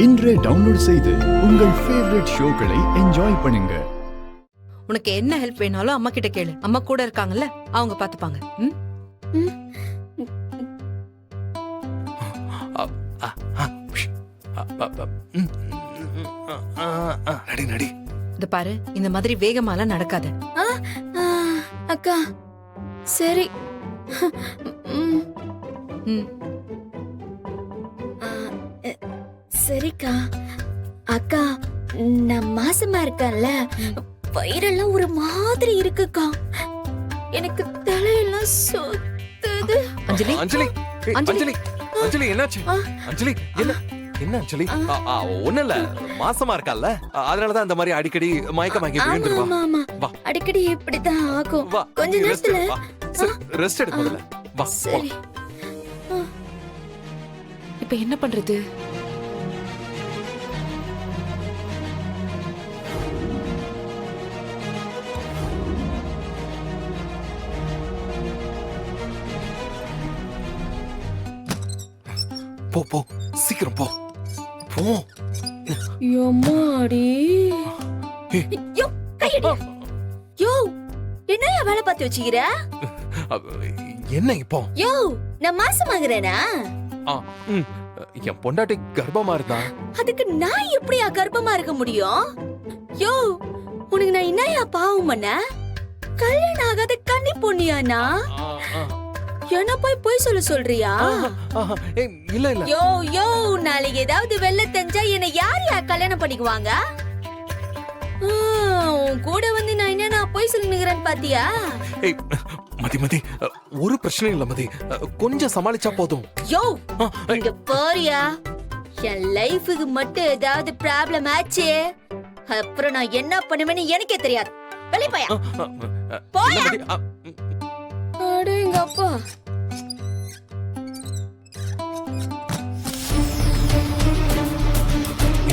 இன்றே டவுன்லோட் செய்து உங்கள் ஃபேவரட் ஷோக்களை என்ஜாய் பண்ணுங்க. உனக்கு என்ன ஹெல்ப் வேணாலும் அம்மா கிட்ட கேளு. அம்மா கூட இருக்காங்கல்ல, அவங்க பாத்துப்பாங்க. நடி இது பாரு, இந்த மாதிரி வேகமாலாம் நடக்காத. அக்கா சரி. சரிக்கா. அக்கா நான் மாசமா இருக்கேன்ல, வயிறெல்லாம் ஒரு மாதிரி இருக்குக்கா. எனக்கு தலையெல்லாம் சுத்துது. அஞ்சலி அஞ்சலி அஞ்சலி அஞ்சலி என்னாச்சு? அஞ்சலி என்ன என்ன அஞ்சலி? ஒண்ணு இல்ல, மாசமா இருக்கால, அதனாலதான் இந்த மாதிரி அடிக்கடி மயக்கமாக்கி விழுந்துருவா. அடிக்கடி இப்படிதான் ஆகும். கொஞ்ச நேரத்துல ரெஸ்ட் எடுக்க முதல்ல. வா. சரி. இப்ப என்ன பண்றது? போ போ, சீக்கிரம் போ போ. யம்மாடி. யோ, கையடி. யோ, என்னையா வேலை பார்த்து வச்சிக்கிற? என்ன இப்போ? யோ, நான் மாசமாகறேனா? என் பொண்டாட்டி கர்ப்பமா இருந்தா. அதுக்கு நான் எப்படியா கர்ப்பமா இருக்க முடியும்? யோ, உனக்கு நான் என்னையா பாவம் பண்ண? கல்யாணம் ஆகாத கன்னி பொண்ணியானா? என்ன போய் சொல்றியா? இல்ல இல்ல. யோ யோ, நாளைக்கு ஏதாவது வெள்ள தெரிஞ்சா என்ன யாரையா கல்யாணம் பண்ணிக்குவாங்க? உன் கூட வந்து நான் என்ன போய் சொல்லுங்கிறேன்னு பாத்தியா? மதி மதி, ஒரு பிரச்சனை இல்ல மதி, கொஞ்சம் சமாளிச்சா போதும். யோ, இங்க போறியா? என் லைஃபுக்கு மட்டும் ஏதாவது ப்ராப்ளம் ஆச்சு, அப்புறம் நான் என்ன பண்ணுவேன்னு எனக்கே தெரியாது. வெளிய போயா. போயா. அடேங்கப்பா.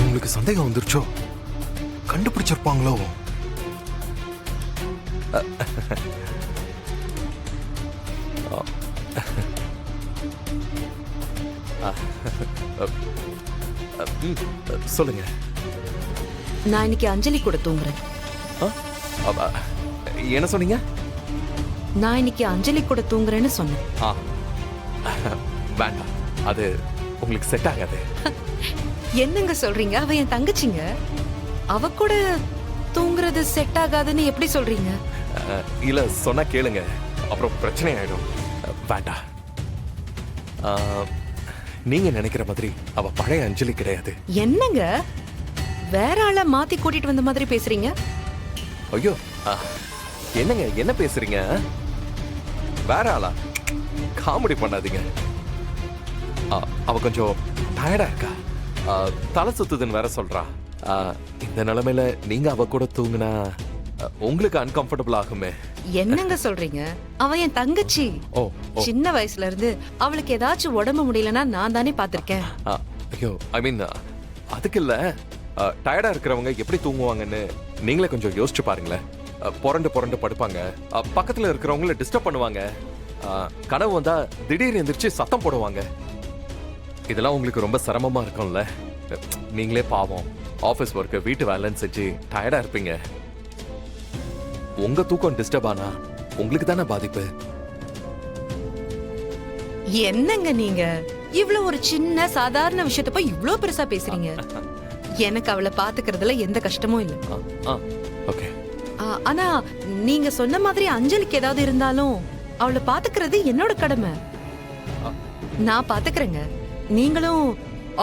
உங்களுக்கு சந்தேகம் வந்துருச்சோ? கண்டுபிடிச்சிருப்பாங்களோ? சொல்லுங்க. நான் இன்னைக்கு அஞ்சலி கூட தூங்குறேன். என்ன சொன்னீங்க? நான் இன்னைக்கு அஞ்சலி கூட தூங்குறேன்னு சொன்னேன். வேண்டாம், அது உங்களுக்கு செட் ஆகாது. என்னங்க சொல்றீங்க? அவ என் தங்கச்சிங்க. அவ கூட தூங்குறது செட் ஆகாதுன்னு எப்படி சொல்றீங்க? இல்ல, சொன்னா கேளுங்க, அப்புறம் பிரச்சனை ஆயிடும். வேண்டாம். நீங்க நினைக்கிற மாதிரி அவ பழைய அஞ்சலி கிடையாது. என்னங்க வேற ஆள மாத்தி கூட்டிட்டு வந்த மாதிரி பேசுறீங்க? ஐயோ, என்னங்க என்ன பேசுறீங்க? வேற ஆளா? காமெடி பண்ணாதீங்க. அவ கொஞ்சம் டயர்டா இருக்கா, தலை சுத்துதுன்னு வேற சொல்றா. இந்த நிலைமையில நீங்க அவ கூட தூங்குனா உங்களுக்கு அன்கம்ஃபர்டபிள் ஆகுமே. என்னங்க சொல்றீங்க? அவ என் தங்கச்சி. சின்ன வயசுல இருந்து அவளுக்கு ஏதாச்சும் உடம்பு முடியலன்னா நான் தானே பாத்திருக்கேன். ஐயோ, ஐ மீன் அதுக்கு இல்ல, டயர்டா இருக்கிறவங்க எப்படி தூங்குவாங்கன்னு நீங்களே கொஞ்சம் யோசிச்சு பாருங்களேன். புரண்டு புரண்டு படுப்பாங்க, பக்கத்துல இருக்கிறவங்கள டிஸ்டர்ப் பண்ணுவாங்க, கனவு வந்தா திடீர்னு எந்திரிச்சு சத்தம் போடுவாங்க. இதெல்லாம் உங்களுக்கு ரொம்ப சிரமமா இருக்கும்ல. நீங்களே பாவம், ஆபீஸ் ஒர்க், வீட்டு வேலைன்னு செஞ்சு டயர்டா இருப்பீங்க. உங்க தூக்கம் டிஸ்டர்ப் ஆனா உங்களுக்கு தானே பாதிப்பு. என்னங்க நீங்க இவ்வளவு ஒரு சின்ன சாதாரண விஷயத்த போய் இவ்ளோ பெருசா பேசுறீங்க? எனக்கு அவளை பாத்துக்கிறதுல எந்த கஷ்டமும் இல்ல. ஓகே. ஆனா நீங்க சொன்ன மாதிரி அஞ்சலிக்கு ஏதாவது இருந்தாலும் அவளை பாத்துக்கிறது என்னோட கடமை. நான் பாத்துக்கிறேங்க. நீங்களும்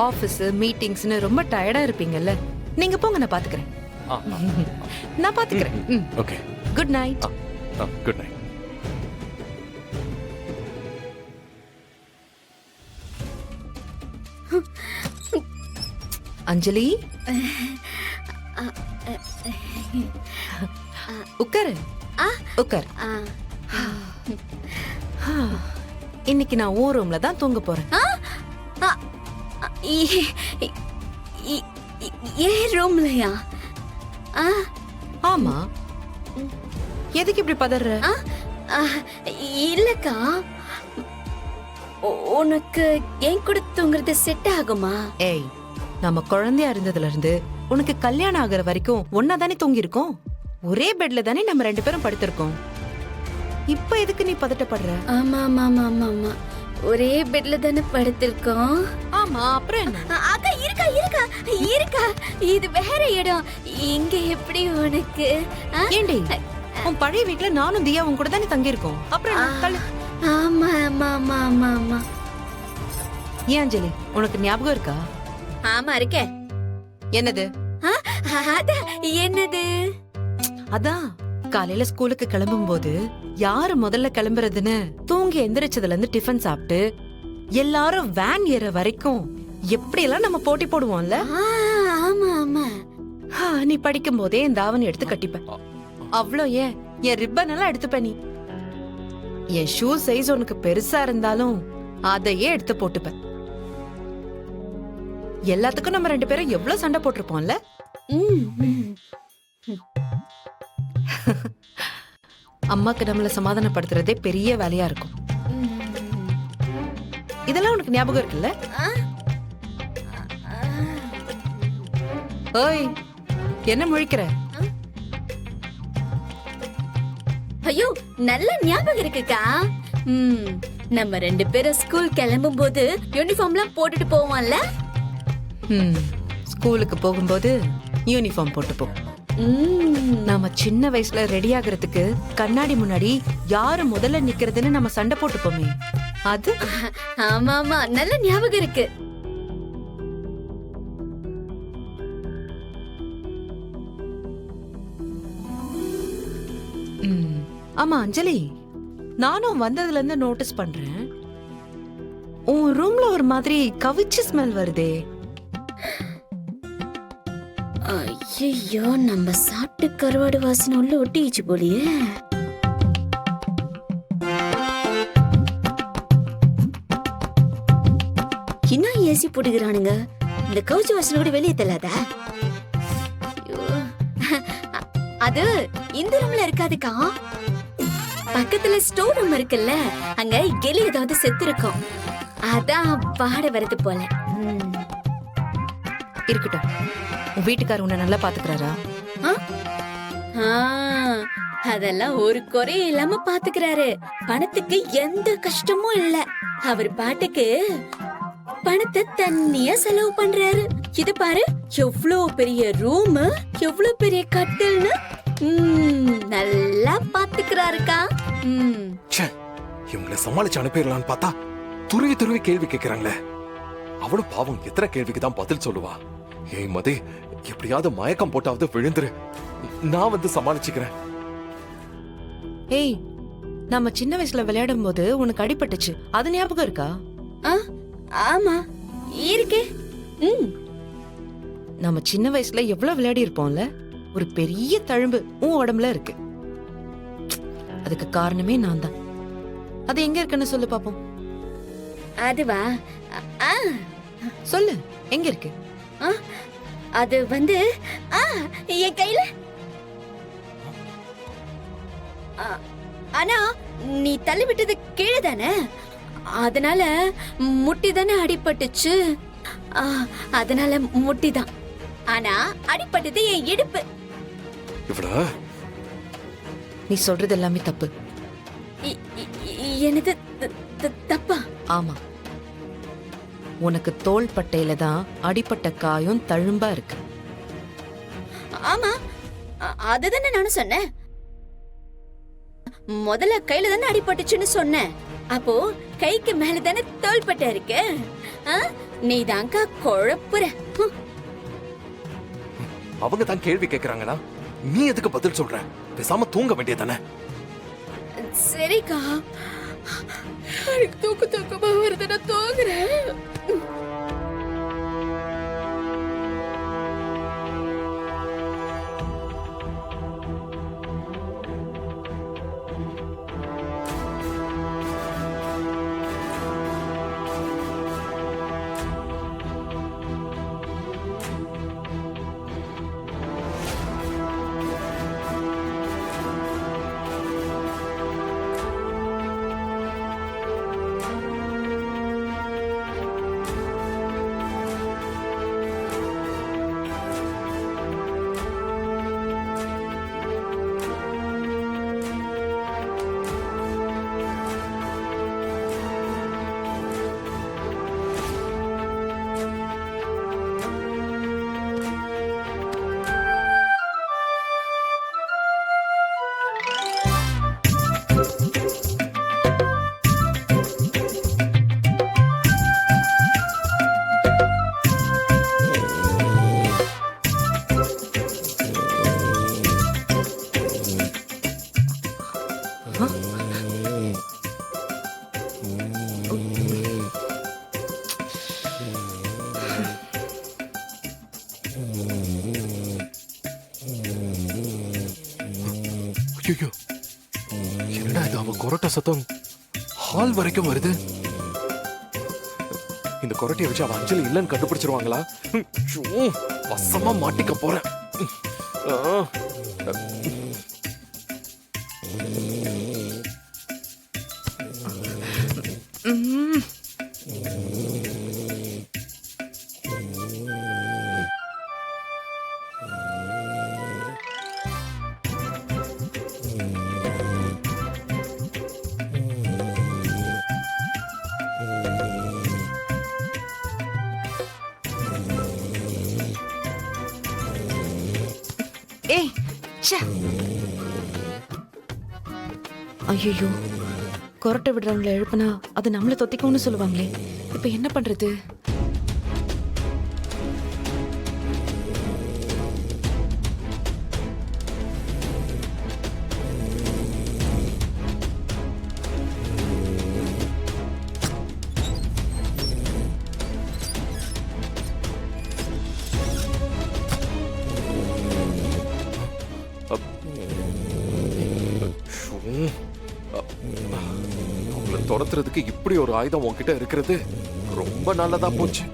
ஆபீஸ் மீட்டிங்ஸ்னு ரொம்ப டயர்டா இருப்பீங்கல்ல, நீங்க போங்க, நான் பாத்துக்கிறேன். நான் பாத்துக்கிறேன். Okay. Good night. Good night. Anjali, உட்காரு. உட்காரு. இன்னைக்கு நான் ஓ ரூம்ல தான் தூங்க போறேன். ஏ ரூம்லயா? ஆமா. எதுக்கு இப்படி பதற? இல்லக்கா, உனக்கு என் கூட தூங்குறது செட் ஆகுமா? ஏய், நம்ம குழந்தையா இருந்ததுல இருந்து உனக்கு கல்யாணம் ஆகுற வரைக்கும் ஒன்னா தானே தூங்கி இருக்கோம். ஒரே பெட்ல தானே நம்ம 2 பேரும் படுத்திருக்கோம். இப்ப எதுக்கு நீ பதட்டப்படுற? ஆமா ஆமா ஆமா ஆமா ஆமா, ஒரே பெட்ல தானே படுத்திருக்கோம். ஆமா, அப்புறம் என்ன? அக்கா இருக்கா இருக்கா இருக்கா, இது வேற இடம். இங்க எப்படி உனக்கு? ஏண்டி, உன் பழைய வீட்ல நானும் தியா உன் கூட தானே தங்கி இருக்கோம். அப்புறம் என்ன? தள்ளு. ஆமா ஆமா ஆமா ஆமா ஆமா. ஏன் அஞ்சலி, உனக்கு ஞாபகம் இருக்கா? ஆமா இருக்கே. என்னது? அதான் என்னது? அதான் காலையில ஸ்கூலுக்கு கிளம்பும் போது யாரு முதல்ல கிளம்புறதுன்னு தூங்கி எந்திரிச்சதுல இருந்து டிஃபன் சாப்பிட்டு எல்லாரும் வேன் ஏற வரைக்கும் எப்படி எல்லாம் நம்ம போட்டி போடுவோம்ல. ஆமா ஆமா. நீ படிக்கும் போதே என் தாவணி எடுத்து கட்டிப்ப. அவ்வளோ ஏன், என் ரிப்பன் எல்லாம் எடுத்துப்ப. நீ என் ஷூ சைஸ் உனக்கு பெருசா இருந்தாலும் அதையே எடுத்து போட்டுப்ப. எல்லாத்துக்கும் நம்ம 2 பேரும் எவ்வளவு சண்டை போட்டிருப்போம்ல. அம்மாக்கு நம்மள சமாதானப்படுத்துறதே பெரிய வேலையா இருக்கும். இதெல்லாம் உனக்கு ஞாபகம் இருக்குல்ல? ஓய், என்ன முழிக்கிற? ஐயோ, நல்ல ஞாபகம் இருக்குக்கா. நம்ம 2 பேரும் ஸ்கூல் கிளம்பும் போது யூனிஃபார்ம்லாம் போட்டுட்டு போவோம்ல. ஸ்கூலுக்கு போகும்போது யூனிஃபார்ம் போட்டு போ. நாம சின்ன வயசுல ரெடி ஆகுறதுக்கு கண்ணாடி முன்னாடி யாரு முதல்ல நிக்கிறதுன்னு நம்ம சண்டை போட்டுப்போமே, அது. ஆமா ஆமா, நல்ல ஞாபகம் இருக்கு. ஆமா அஞ்சலி, நானும் வந்ததுல இருந்து நோட்டீஸ் பண்றேன், உன் ரூம்ல ஒரு மாதிரி கவிச்சு ஸ்மெல் வருதே. ஐயோ, நம்ம சாப்பிட்டு கருவாடு வாசனை உள்ள ஒட்டிச்சு போலியே. இன்னும் ஏசி போட்டுக்கிறானுங்க, இந்த கவுச்சி வாசனை கூட வெளியே தெரியலாதா? அது இந்த ரூம்ல இருக்காதுக்கா. பக்கத்துல ஸ்டோர் ரூம் இருக்குல்ல, அங்க எலி ஏதாவது செத்து இருக்கும், அதான் பாட வருது போல. இருக்கட்டும், உன் வீட்டுக்காரர் உன்னை நல்லா பாத்துக்கிறாரா? அதெல்லாம் ஒரு குறையும் இல்லாம பாத்துக்கிறாரு. பணத்துக்கு எந்த கஷ்டமும் இல்ல. அவர் பாட்டுக்கு பணத்தை தண்ணியா செலவு பண்றாரு. இது பாரு, எவ்வளவு பெரிய ரூம், எவ்வளவு பெரிய கட்டில்னு நல்லா பாத்துக்கிறாருக்கா. இவங்களை சமாளிச்சு அனுப்பிடலான்னு பார்த்தா துருவி துருவி கேள்வி கேட்கிறாங்களே. அவளும் பாவம் எத்தனை கேள்விக்கு தான் பதில் சொல்லுவா. ஏய் மதி, எப்படியாவது மயக்கம் போட்டாவது விழுந்துரு, நான் வந்து சமாளிச்சுக்கிறேன். ஏய், நம்ம சின்ன வயசுல விளையாடும் போது உனக்கு அடிபட்டுச்சு, அது ஞாபகம் இருக்கா? ஆமா இருக்கே. நம்ம சின்ன வயசுல எவ்வளவு விளையாடி இருப்போம்ல. ஒரு பெரிய தழும்பு உன் உடம்புல இருக்கு. அதுக்கு காரணமே நான் தான். அது எங்க இருக்குன்னு சொல்லு பாப்போம். அதுவா? சொல்லு, எங்க இருக்கு? அது வந்து என் கையில. ஆனா நீ தள்ளி விட்டது கீழே தானே, அதனால முட்டி தானே அடிபட்டுச்சு. அதனால முட்டி தான். ஆனா அடிபட்டது என் இடுப்பு. நீ சொல்றது எல்லாமே தப்பு. என்னது தப்பா? ஆமா, உனக்கு தோள் பட்டையில தான் அடிப்பட்ட காயம் தழும்பா இருக்கு. ஆமா, அதுதானே நானும் சொன்னேன். முதல்ல கையில தானே அடிபட்டுச்சுன்னு சொன்னேன். அப்போ கைக்கு மேல தானே தோள்பட்டை இருக்கு. நீ தான்க்கா குழப்புற. அவங்க தான் கேள்வி கேக்குறாங்கன்னா நீ எதுக்கு பதில் சொல்ற? பேசாம தூங்க வேண்டியதானே. சரிக்கா, தூக்கமா வருது, நான் தூங்குறேன். ஐயோ, என்னடா இது? அவ கொரட்டை சத்தம் ஹால் வரைக்கும் வருது. இந்த கொரட்டையை வச்சு அவ அஞ்சலி இல்லைன்னு கண்டுபிடிச்சிருவாங்களா? ஐயோ, வசமா மாட்டிக்க போறேன். ஆ. ஏய் ச்சே. ஐயோ, கொரட்டை விடுறவங்கள எழுப்புனா அது நம்மள தொத்திக்கும்னு சொல்லுவாங்களே, இப்ப என்ன பண்றது? அவங்கள துரத்துறதுக்கு இப்படி ஒரு ஆயுதம் உன்கிட்ட இருக்கிறது ரொம்ப நல்லதா போச்சு.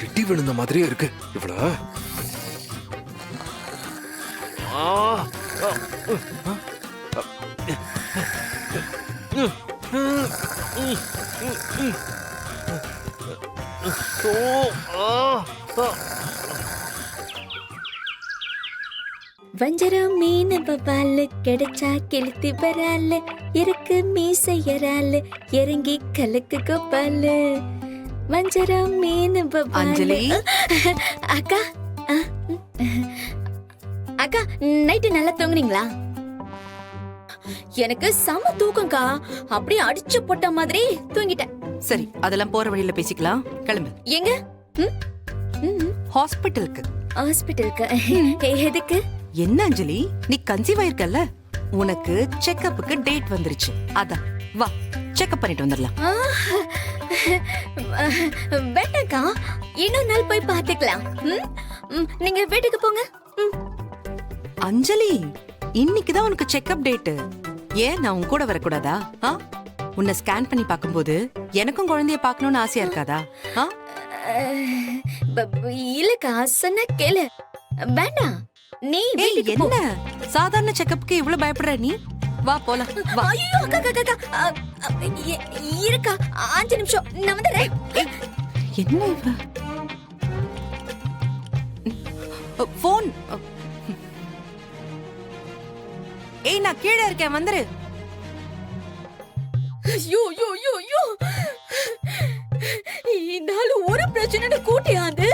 இடி விழுந்த மாதிரியே இருக்கு இவ்வளோ. வஞ்சரம் மீன் பபால் கிடைச்சா கிழித்து வரால் இருக்கு மீசையரால் இறங்கி கலக்கு கோபால். வஞ்சரம் மீன் பபால். அஞ்சலி. அக்கா அக்கா, நைட்டு நல்லா தூங்குனீங்களா? எனக்கு செம தூக்கம்க்கா, அப்படியே அடிச்சு போட்ட மாதிரி தூங்கிட்டேன். சரி, அதெல்லாம் போற வழியில பேசிக்கலாம். கிளம்பு. எங்க? ஹாஸ்பிட்டலுக்கு. ஹாஸ்பிட்டலுக்கு? எதுக்கு? என்ன அஞ்சலி, நீ கன்சீவ் ஆயிருக்கல்ல, உனக்கு செக்கப்புக்கு டேட் வந்துருச்சு. அதான் வா, செக்கப் பண்ணிட்டு வந்துடலாம். வேண்டாக்கா, இன்னொரு நாள் போய் பாத்துக்கலாம். நீங்க வீட்டுக்கு போங்க. அஞ்சலி, இன்னைக்குதான் உனக்கு செக்கப் டேட். ஏன் நான் உன் கூட வரக்கூடாதா? உன்னை ஸ்கேன் பண்ணி பார்க்கும்போது எனக்கும் குழந்தைய பார்க்கணும்னு ஆசையா இருக்காதா? இல்லக்கா, சொன்ன கேளு. வேண்டாம், நீ வீட்டுக்கு போ. என்ன சாதாரண செக்கப்புக்கு இவ்வளவு பயப்படுற நீ? வா போலாம். வா. ஐயோ அக்கா அக்கா அக்கா, இருக்கா 5 நிமிஷம் நான் வந்துறேன். என்ன இவ? போன். ஏய், நான் கீழே இருக்கேன், வந்துரு. ஐயோ ஐயோ ஐயோ ஐயோ, இந்த ஆளு ஒரு பிரச்சனை கூட்டியாந்து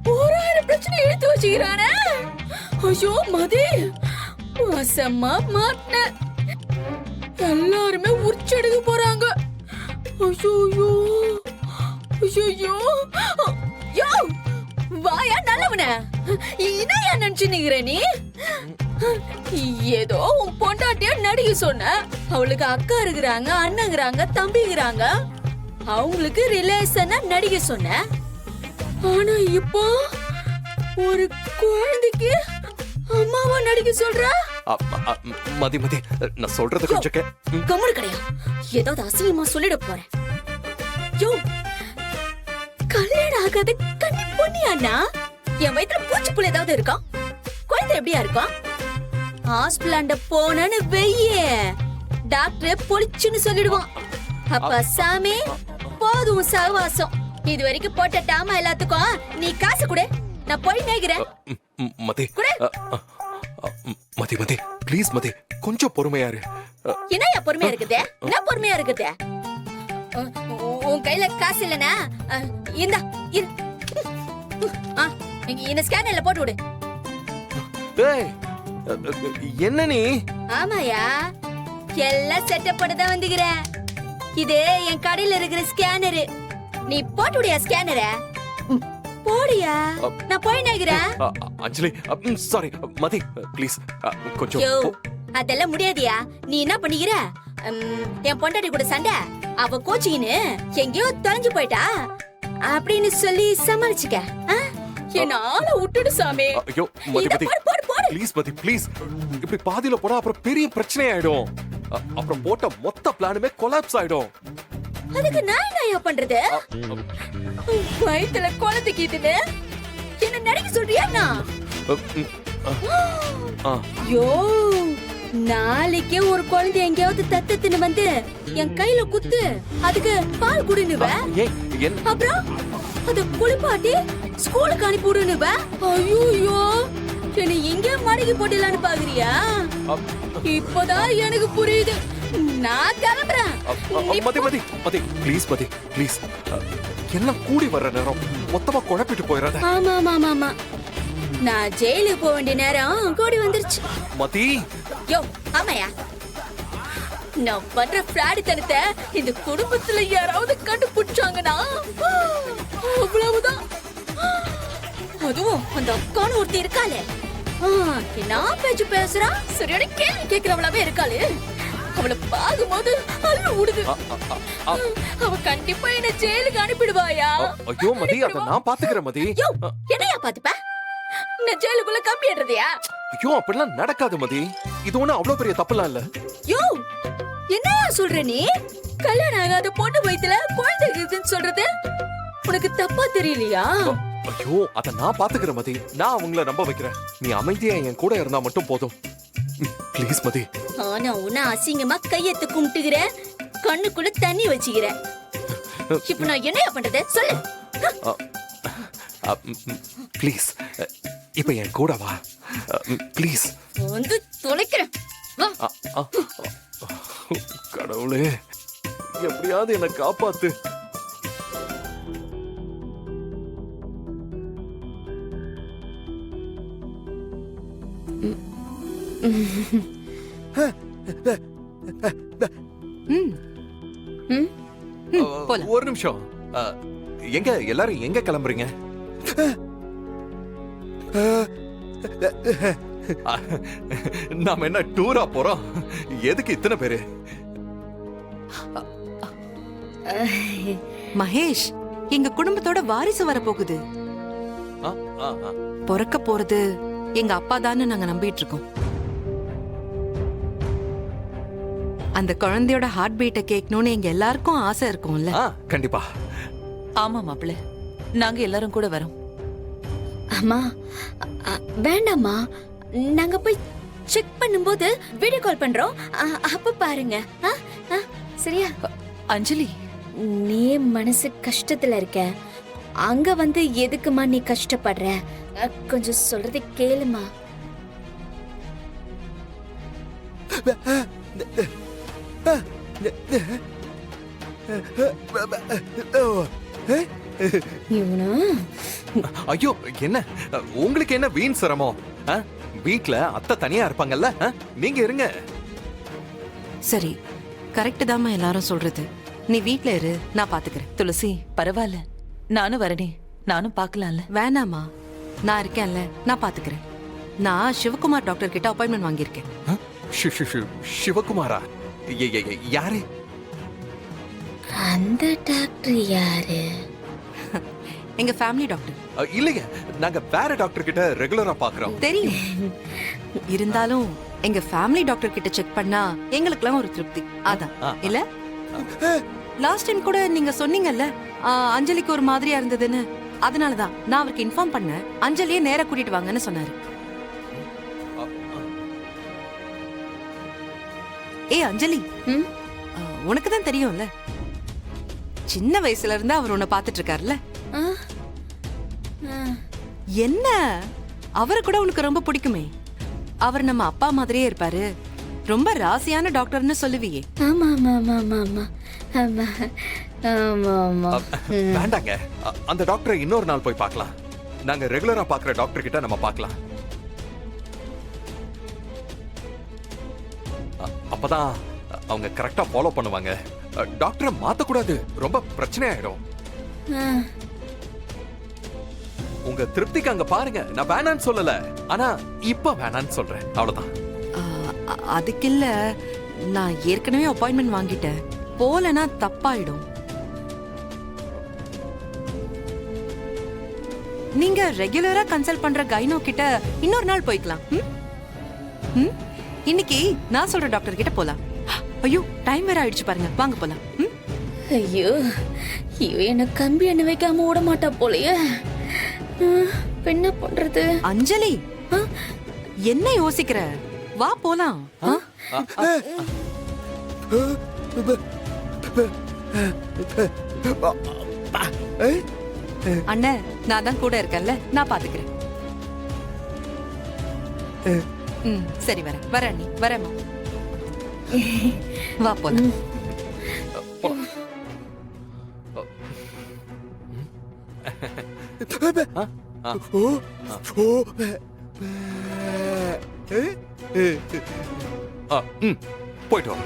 1000 பிரச்சனை எடுத்து வச்சுக்கிறானே. ஐயோ மதி, வசமா மாட்டின. எல்லாருமே உற்செடுக்க போறாங்க. ஐயோ ஐயோ ஐயோ, யோ வாயா நல்லவன, இதையா நினைச்சு நிக்கிற நீ? ஏதோ உன் பொண்டாட்டியா நடிக்க சொன்ன. அவளுக்கு அக்கா இருக்கிறாங்க, அண்ணங்கிறாங்க, தம்பிங்கிறாங்க. அவங்களுக்கு ரிலேஷனா நடிக்க சொன்ன. ஆனா இப்போ ஒரு குழந்தைக்கு அம்மாவா நடிக்க சொல்ற. மதி மதி, நான் சொல்றது கொஞ்சம் கம்முனு கிடையாது. ஏதாவது அசிங்கமா சொல்லிட போறேன். யோ, கல்யாணம் ஆகாத கன்னி பொண்ணியாண்ணா, என் வயித்துல பூச்சி புள்ள ஏதாவது இருக்கா? குழந்தை எப்படியா இருக்கா? ஹாஸ்பிடலாண்ட போனன்னு வெய்யே, டாக்டர் பொலிச்சுன்னு சொல்லிடுவான். அப்ப சாமி போதும் சகவாசம். இது வரைக்கும் போட்ட டாமா எல்லாத்துக்கும் நீ காசு கொடு, நான் போய் நேக்கிறேன். மதி மதி மதி ப்ளீஸ் மதி கொஞ்சம் பொறுமையா இரு. என்னையா பொறுமையா இருக்குது? என்ன பொறுமையா இருக்குது? உன் கையில காசு இல்லனா இந்தா இரு. இந்த ஸ்கேனர்ல போட்டு விடு. டேய் என்ன நீ? ஆமாயா, எல்லாம் செட்டப் பண்ண தான் வந்துக்கிறேன். இது என் கடையில இருக்கிற ஸ்கேனரு. நீ போட்டு விடியா ஸ்கேனரை? போடியா, நான் போய் நேக்கிறேன். அஞ்சலி சாரி மதி ப்ளீஸ் கொஞ்சம் யோ, அதெல்லாம் முடியாதியா. நீ என்ன பண்ணிக்கிற? என் பொண்டாட்டி கூட சண்டை, அவ கோச்சின்னு எங்கேயோ தொலைஞ்சு போயிட்டா அப்படின்னு சொல்லி சமாளிச்சுக்க. என்னால விட்டுடு சாமி. ஐயோ மதி மதி ப்ளீஸ் மதி ப்ளீஸ். இப்படி பாதியில போனா அப்புறம் பெரிய பிரச்சனை ஆயிடும். அப்புறம் போட்ட மொத்த பிளானுமே கொலாப்ஸ் ஆயிடும். அதுக்கு நான் என்னயா பண்றது? வயித்துல குழந்தைக்கு இதுன்னு என்ன நடிக்க சொல்றியா? யோ, நாளைக்கே ஒரு குழந்தை எங்கேயாவது தத்தத்துன்னு வந்து என் கையில குத்து, அதுக்கு பால் குடினுவ. அப்புறம் அத குளிப்பாட்டி ஸ்கூலுக்கு அனுப்பி விடுனுவ. ஐயோ, என்ன எங்க மடக்கி போட்டலான்னு பாக்குறியா? இப்பதான் எனக்கு புரியுது. நான் கிளம்புறேன். மதி மதி மதி ப்ளீஸ் மதி ப்ளீஸ். எல்லாம் கூடி வர்ற நேரம் மொத்தமா குழப்பிட்டு போயிடாத. ஆமா ஆமா ஆமா, நான் ஜெயிலுக்கு போக வேண்டிய நேரம் கூடி வந்துருச்சு. மதி யோ, ஆமாயா, நான் பண்ற ஃப்ராடித்தனத்தை இந்த குடும்பத்துல யாராவது கண்டுபிடிச்சாங்கன்னா அவ்வளவுதான். அதுவும் அந்த அக்கான்னு ஒருத்தி இருக்காளே, என்ன பேச்சு பேசுறா, சரியான கேள்வி கேட்கிறவளாவே இருக்காளே. அவளை பார்க்கும்போது அள்ளு விடுது. அவ கண்டிப்பா என்ன ஜெயிலுக்கு அனுப்பிடுவாயா? ஐயோ மதி, அத நான் பாத்துக்கிறேன் மதி. யோ, என்னையா பாத்துப்ப? நான் ஜெயிலுக்குள்ள கம்பி ஏறதையா? ஐயோ அப்படிலாம் நடக்காது மதி. இது ஒண்ணு அவ்வளவு பெரிய தப்புலாம் இல்ல. யோ, என்னையா சொல்ற நீ? கல்யாணம் ஆகாத பொண்ணு வயித்துல குழந்தை இருக்குதுன்னு சொல்றது உனக்கு தப்பா தெரியலையா? ஐயோ அத நான் பாத்துக்கிறேன் மதி. நான் அவங்கள நம்ப வைக்கிறேன். நீ அமைதியா என் கூட இருந்தா மட்டும் போதும். ப்ளீஸ் மதி. ஆனா உன்ன அசிங்கமா கையெத்து கும்பிட்டுக்கிறேன், கண்ணுக்குள்ள தண்ணி வச்சுக்கிறேன். இப்ப நான் என்னையா பண்றது சொல்லு. ப்ளீஸ் இப்ப என் கூட வா ப்ளீஸ். வந்து தொலைக்கிறேன். கடவுளே, எப்படியாவது என்னை காப்பாத்து. ஒரு நிமிஷம். எங்க எல்லாரும் எங்க கிளம்புறீங்க? நாம என்ன டூரா போறோம்? எதுக்கு இத்தனை பேரு? மகேஷ், எங்க குடும்பத்தோட வாரிசு வர போகுது. பிறக்க போறது எங்க அப்பா தான்னு நாங்க நம்பிட்டு இருக்கோம். அந்த குழந்தையோட ஹார்ட் பீட்டை கேட்கணும்னு எங்க எல்லாருக்கும் ஆசை இருக்கும்ல. கண்டிப்பா. ஆமா மாப்பிள்ள, நாங்க எல்லாரும் கூட வரோம். அம்மா வேண்டாம்மா, நாங்க போய் செக் பண்ணும்போது வீடியோ கால் பண்றோம், அப்ப பாருங்க. சரியா? அஞ்சலி, நீ மனசு கஷ்டத்துல இருக்க, அங்க வந்து எதுக்குமா நீ கஷ்டப்படுற? கொஞ்சம் சொல்றதை கேளுமா. ஐயோ என்ன உங்களுக்கு என்ன வீண் சிரமம்? வீட்ல அத்தை தனியா இருப்பாங்கல்ல, நீங்க இருங்க. சரி, கரெக்ட் தாமா எல்லாரும் சொல்றது. நீ வீட்ல இரு, நான் பாத்துக்கிறேன். துளசி பரவாயில்ல, நானும் வரனே, நானும் பாக்கலாம்ல. வேணாமா, நான் இருக்கேன்ல, நான் பாத்துக்கிறேன். நான் சிவகுமார் டாக்டர் கிட்ட அப்பாயின்மெண்ட் வாங்கியிருக்கேன். சிவகுமாரா? யாரு அந்த டாக்டர்? யாரு? எங்க ஃபேமிலி டாக்டர். இல்லைங்க, நாங்க வேற டாக்டர் கிட்ட ரெகுலரா பாக்குறோம். தெரியும், இருந்தாலும் எங்க ஃபேமிலி டாக்டர் கிட்ட செக் பண்ணா எங்களுக்குலாம் ஒரு திருப்தி. அதான் இல்ல? லாஸ்ட் டைம் கூட நீங்க சொன்னீங்கல்ல அஞ்சலிக்கு ஒரு மாதிரியா இருந்ததுன்னு. அதனாலதான் நான் அவருக்கு இன்ஃபார்ம் பண்ணேன். அஞ்சலியே நேரா கூட்டிட்டு வாங்கன்னு சொன்னாரு. ஏய் அஞ்சலி, உனக்கு தான் தெரியும்ல, சின்ன வயசுல இருந்து அவர் உன்னை பாத்துட்டு இருக்காருல்ல. என்ன அவரை கூட உனக்கு ரொம்ப பிடிக்குமே. அவர் நம்ம அப்பா மாதிரியே இருப்பாரு. ரொம்ப ராசியான டாக்டர்னு சொல்லுவியே. ஆமா ஆமா ஆமா ஆமா ஆமா ஆமா ஆமா வேண்டாங்க, அந்த டாக்டரை இன்னொரு நாள் போய் பார்க்கலாம். நாங்க ரெகுலரா பாக்குற டாக்டர் கிட்ட நம்ம பார்க்கலாம். அப்பதான் அவங்க கரெக்டா ஃபாலோ பண்ணுவாங்க. டாக்டரை மாத்த கூடாது, ரொம்ப பிரச்சனை ஆயிடும். உங்க திருப்திக்கு அங்க பாருங்க, நான் வேணான்னு சொல்லல, ஆனா இப்ப வேணான்னு சொல்றேன், அவ்வளவுதான். அதுக்கு இல்ல, நான் ஏற்கனவே அப்பாயின்மெண்ட் வாங்கிட்டேன். போலனா தப்பாயிடும். நீங்க ரெகுலரா கன்சல்ட் பண்ற கைனோ கிட்ட இன்னொரு நாள் போய்க்கலாம். இன்னைக்கு நான் சொல்ற டாக்டர் கிட்ட போலாம். ஐயோ டைம் வேற ஆயிடுச்சு பாருங்க, வாங்க போலாம். ஐயோ இவ என்ன கம்பி எண்ணெய் வைக்காம விட மாட்டா போலயே. என்ன பண்றது? அஞ்சலி, என்ன யோசிக்கிற? வா போலாம். அண்ணன், நான் தான் கூட இருக்கேன்ல, நான் பாத்துக்கிறேன். சரி வரேன் நீ வரேம்மா. வா போலாம். போயிட்டு வா.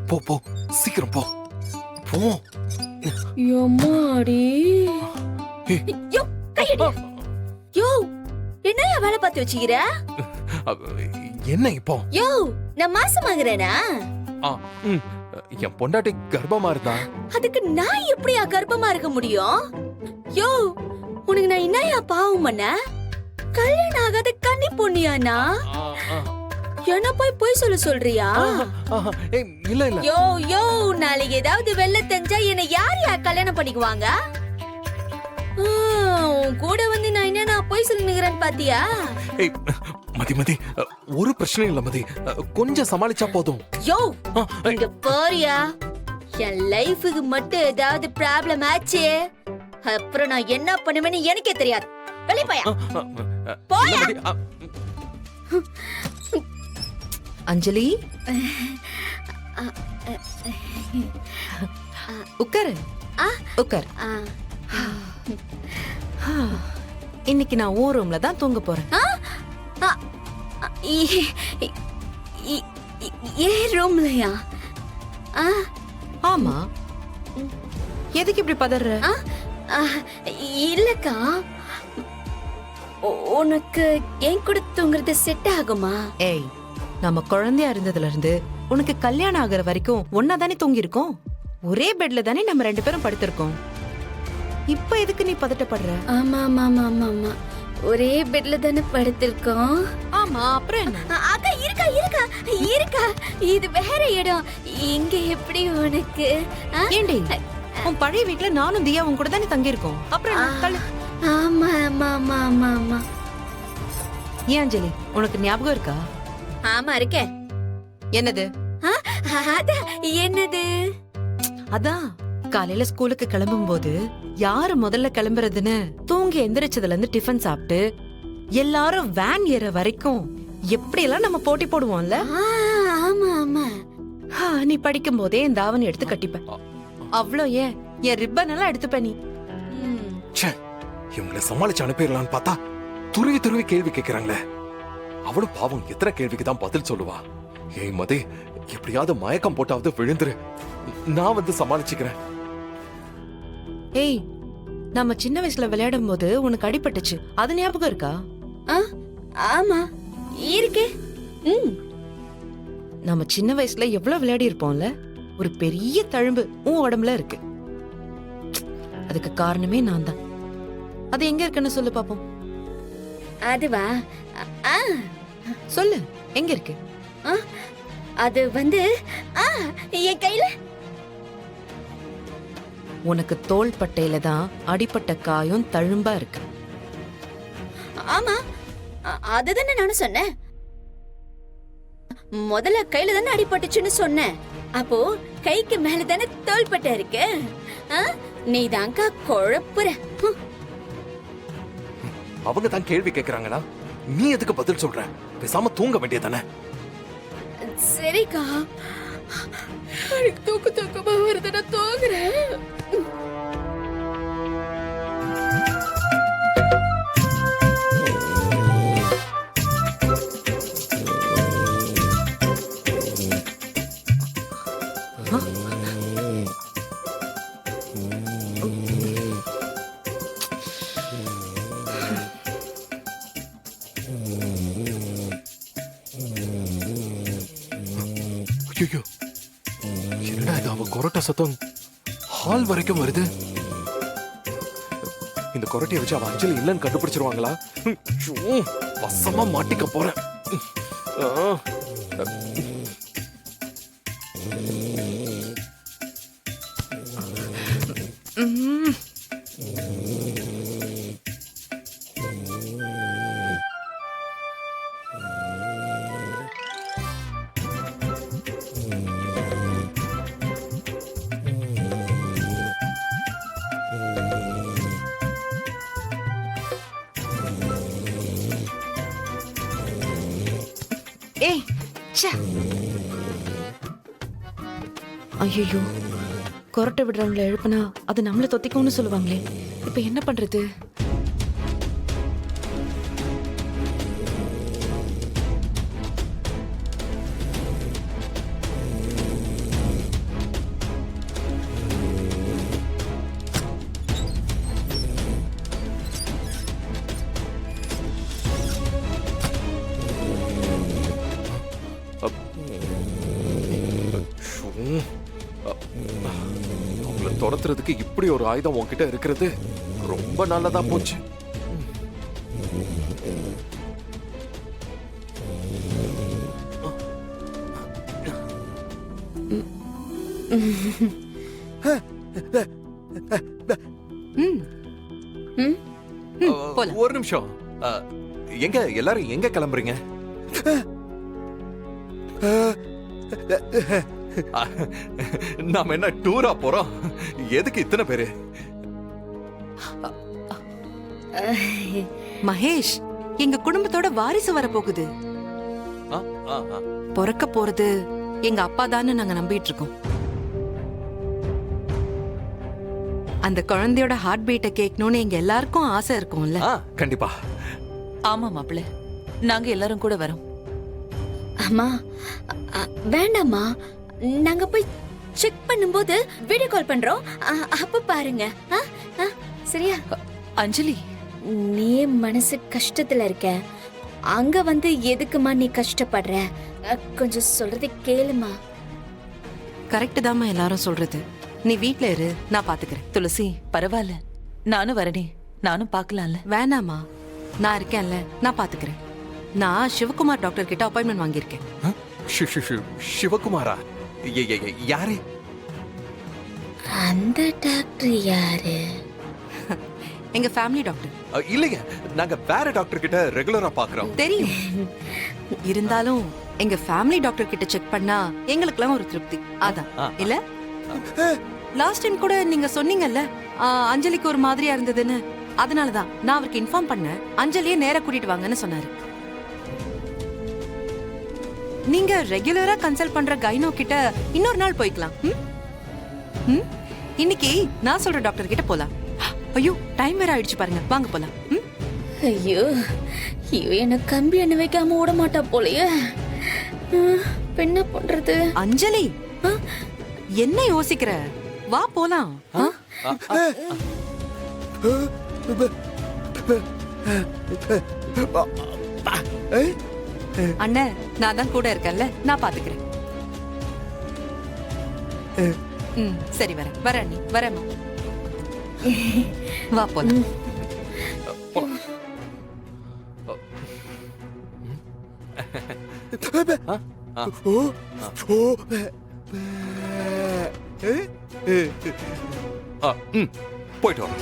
போ போ, சீக்கிரம் போ போ. எம்மாடி யோ கையடி. யோ என்னையா வேலை பார்த்து வச்சுக்கிற? என்ன இப்போ? யோ நான் மாசமாகறேனா? ஆ, ம், என் பொண்டாட்டி கர்ப்பமா இருந்தா. அதுக்கு நான் எப்படியா கர்ப்பமா இருக்க முடியும்? யோ உனக்கு நான் என்னையா பாவம் பண்ண? கல்யாணம் ஆகாத கன்னி பொண்ணியானா? என்ன போய் சொல்ல சொல்றியா? ஏய், இல்ல இல்ல. யோ யோ நாளைக்கு ஏதாவது வெள்ள தெரிஞ்சா என்ன யாரையா கல்யாணம் பண்ணிக்குவாங்க? உன் கூட வந்து நான் என்ன போய் சொல்லுங்கிறேன்னு பாத்தியா? ஏய், மதி ஒரு பிரச்சனையும் இல்ல மதி, கொஞ்சம் சமாளிச்சா போதும். யோ இங்க போறியா? என் லைஃபுக்கு மட்டும் ஏதாவது ப்ராப்ளம் ஆச்சு அப்புறம் நான் என்ன பண்ணுவேன்னு எனக்கே தெரியாது. வெளிய போயா. போயா. இல்ல மதி, அஞ்சலி உட்காரு. உட்காரு. இன்னைக்கு நான் உன் ரூம்ல தான் தூங்க போறேன். ஏ ரூம்லயா? ஆமா, எதுக்கு இப்படி பதற? இல்லக்கா, உனக்கு என் கூட தூங்குறது செட் ஆகுமா? ஏய், நம்ம குழந்தையா இருந்ததுல இருந்து உனக்கு கல்யாணம் ஆகுற வரைக்கும் ஒன்னா தானே தூங்கி இருக்கோம். ஒரே பெட்ல தானே நம்ம 2 பேரும் படுத்திருக்கோம். இப்ப எதுக்கு நீ பதட்டப்படுற? ஆமா ஆமா ஆமா ஆமா ஆமா, ஒரே பெட்ல தானே படுத்திருக்கோம். ஆமா, அப்புறம் என்ன? அக்கா இருக்கா இருக்கா இருக்கா, இது வேற இடம். இங்க எப்படி உனக்கு? ஏண்டி, உன் பழைய வீட்ல நானும் தியா உன் கூட தானே தங்கி இருக்கோம். அப்புறம் என்ன? தள்ளு. ஆமா ஆமா ஆமா ஆமா ஆமா. ஏன் அஞ்சலி, உனக்கு ஞாபகம் இருக்கா? ஆமா இருக்கே. என்னது? அதான் என்னது? அதான் காலையில ஸ்கூலுக்கு கிளம்பும் போது யாரு முதல்ல கிளம்புறதுன்னு தூங்கி எந்திரிச்சதுல இருந்து டிஃபன் சாப்பிட்டு எல்லாரும் வேன் ஏற வரைக்கும் எப்படி எல்லாம் நம்ம போட்டி போடுவோம்ல. ஆமா ஆமா. நீ படிக்கும் போதே என் தாவணி எடுத்து கட்டிப்ப. அவ்வளோ ஏன், என் ரிப்பன் எல்லாம் எடுத்துப்ப நீ. ச்சே, இவங்களை சமாளிச்சு அனுப்பிடலான்னு பார்த்தா துருவி கேள்வி கேட்கறாங்களே. அவளும் பாவம் எத்தனை கேள்விக்கு தான் பதில் சொல்லுவா. ஏய் மதி, எப்படியாவது மயக்கம் போட்டாவது விழுந்துரு, நான் வந்து சமாளிச்சுக்கிறேன். ஏய், நம்ம சின்ன வயசுல விளையாடும் போது உனக்கு அடிபட்டுச்சு, அது ஞாபகம் இருக்கா? ஆமா இருக்கே. நம்ம சின்ன வயசுல எவ்வளவு விளையாடி இருப்போம்ல. ஒரு பெரிய தழும்பு உன் உடம்புல இருக்கு. அதுக்கு காரணமே நான் தான். அது எங்க இருக்குன்னு சொல்லு பாப்போம். அதுவா? சொல்லு, எங்க இருக்கு? அது வந்து என் கையில. உனக்கு தோள் பட்டையில தான் அடிப்பட்ட காயம் தழும்பா இருக்கு. ஆமா, அதுதானே நானும் சொன்னேன். முதல்ல கையில தானே அடிபட்டுச்சுன்னு சொன்னேன். அப்போ கைக்கு மேல தானே தோள்பட்டை இருக்கு. நீ தான்க்கா குழப்புற. அவங்க தான் கேள்வி கேட்கறாங்களா, நீ எதுக்கு பதில் சொல்ற? பேசாம தூங்க வேண்டியதானே. சரிக்கா, தூக்கமா வருது, நான் தூங்குறேன். ஐயோ, என்னடா இது, அவ கொரட்டை சத்தம் ஹால் வரைக்கும் வருது. இந்த கொரட்டையை வச்சு அவ அஞ்சலி இல்லைன்னு கண்டுபிடிச்சிருவாங்களா? வசமா மாட்டிக்க போறேன். ஏய், ச்சே. ஐயோ, கொரட்டை விடுறவங்களை எழுப்புனா அது நம்மள தொத்திக்கும்னு சொல்லுவாங்களே. இப்ப என்ன பண்றது? துரத்துறதுக்கு இப்படி ஒரு ஆயுதம் உன்கிட்ட இருக்கிறது ரொம்ப நல்லதா போச்சு. ம் ம்? போலாம். ஒரு நிமிஷம். எங்க எல்லாரும் எங்க கிளம்புறீங்க? நாம என்ன டூரா போறோம்? எதுக்கு இத்தனை பேரு? மகேஷ், எங்க குடும்பத்தோட வாரிசு வர போகுது. ஆ, ஆ, ஆ. பிறக்க போறது எங்க அப்பா தான்னு நாங்க நம்பிட்டு இருக்கோம். அந்த குழந்தையோட ஹார்ட் பீட்டை கேட்கணும்னு எங்க எல்லாருக்கும் ஆசை இருக்கும்ல. ஆ, கண்டிப்பா. ஆமா மாப்பிள்ள, நாங்க எல்லாரும் கூட வரோம். அம்மா வேண்டாம்மா, நாங்க போய் செக் பண்ணும்போது வீடியோ கால் பண்றோம். அப்ப பாருங்க. ஆ, ஆ, சரியா? அஞ்சலி, நீ மனசு கஷ்டத்துல இருக்க, அங்க வந்து எதுக்குமா நீ கஷ்டப்படுற? கொஞ்சம் சொல்றதை கேளுமா. கரெக்ட் தாம்மா எல்லாரும் சொல்றது. நீ வீட்ல இரு, நான் பாத்துக்கிறேன். துளசி பரவாயில்ல, நானும் வரனே, நானும் பார்க்கலாம்ல. வேணாமா, நான் இருக்கேன்ல, நான் பாத்துக்கிறேன். நான் சிவகுமார் டாக்டர் கிட்ட அப்பாயின்மெண்ட் வாங்கியிருக்கேன். ஆ? சிவகுமாரா? யாரு? அந்த டாக்டர் யாரு? எங்க ஃபேமிலி டாக்டர். இல்லைங்க, நாங்க வேற டாக்டர் கிட்ட ரெகுலரா பாக்குறோம். தெரியும். இருந்தாலும் எங்க ஃபேமிலி டாக்டர் கிட்ட செக் பண்ணா எங்களுக்குலாம் ஒரு திருப்தி. அதான் இல்ல? லாஸ்ட் டைம் கூட நீங்க சொன்னீங்கல்ல, அஞ்சலிக்கு ஒரு மாதிரியா இருந்ததுன்னு. அதனாலதான் நான் அவருக்கு இன்ஃபார்ம் பண்ணேன். அஞ்சலியே நேரா கூட்டிட்டு வாங்கன்னு சொன்னாரு. நீங்க ரெகுலரா கன்சல்ட் பண்ற கைனோ கிட்ட இன்னொரு நாள் போய்க்கலாம். ம்? இன்னைக்கு நான் சொல்ற டாக்டர் கிட்ட போலாம். ஐயோ, டைம் வேற ஆயிடுச்சு பாருங்க. வாங்க போலாம். ஐயோ, இவ என்ன கம்பி எண்ணெய் வைக்காம ஓட மாட்டா போலயே. என்ன பண்றது? அஞ்சலி, என்ன யோசிக்கிற? வா போலாம். அண்ணே, நான் தான் கூட இருக்கேன்ல, நான் பாத்துக்கிறேன். சரி, வரேன் வரேன் அண்ணி, வரேம்மா. வா போலாம். போயிட்டு வரோம்.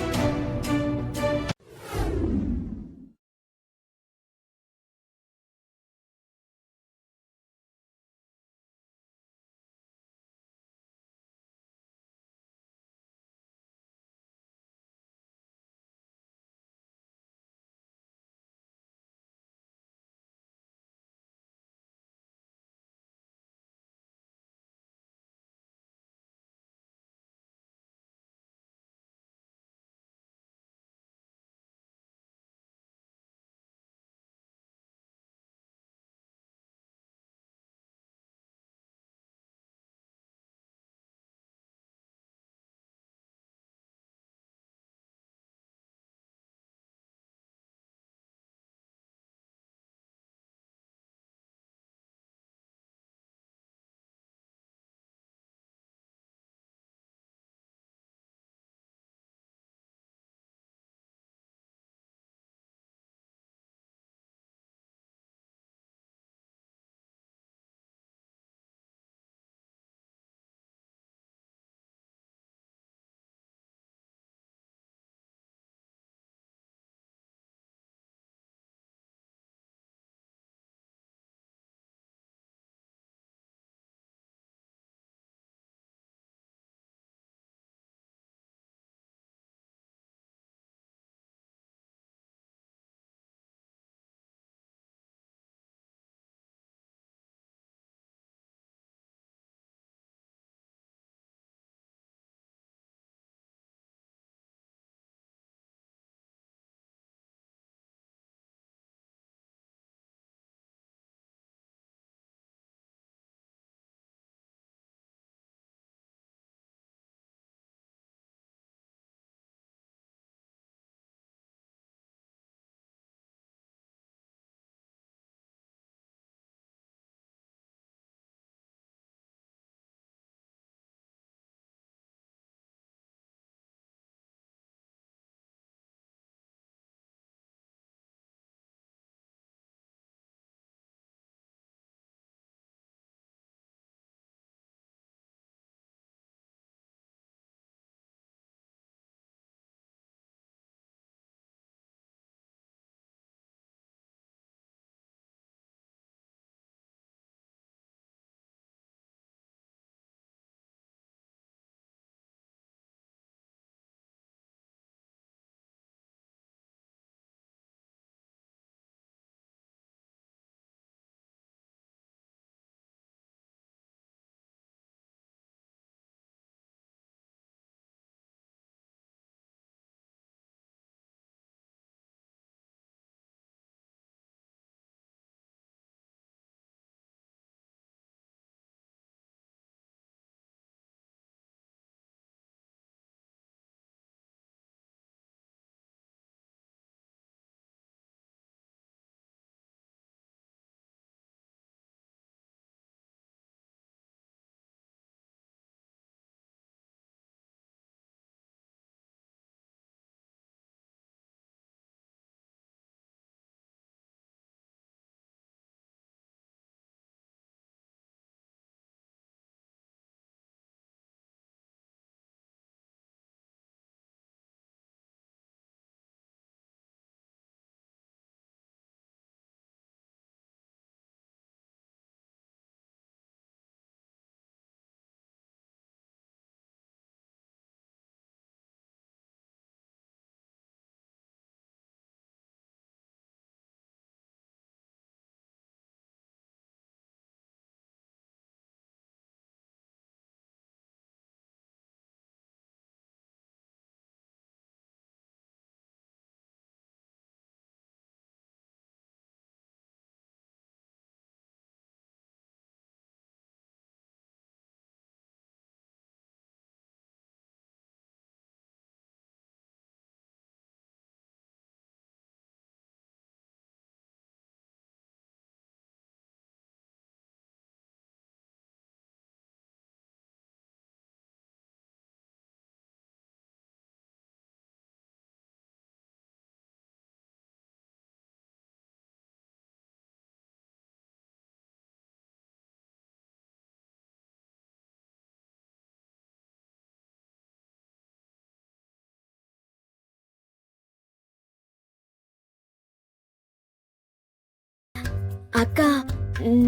அக்கா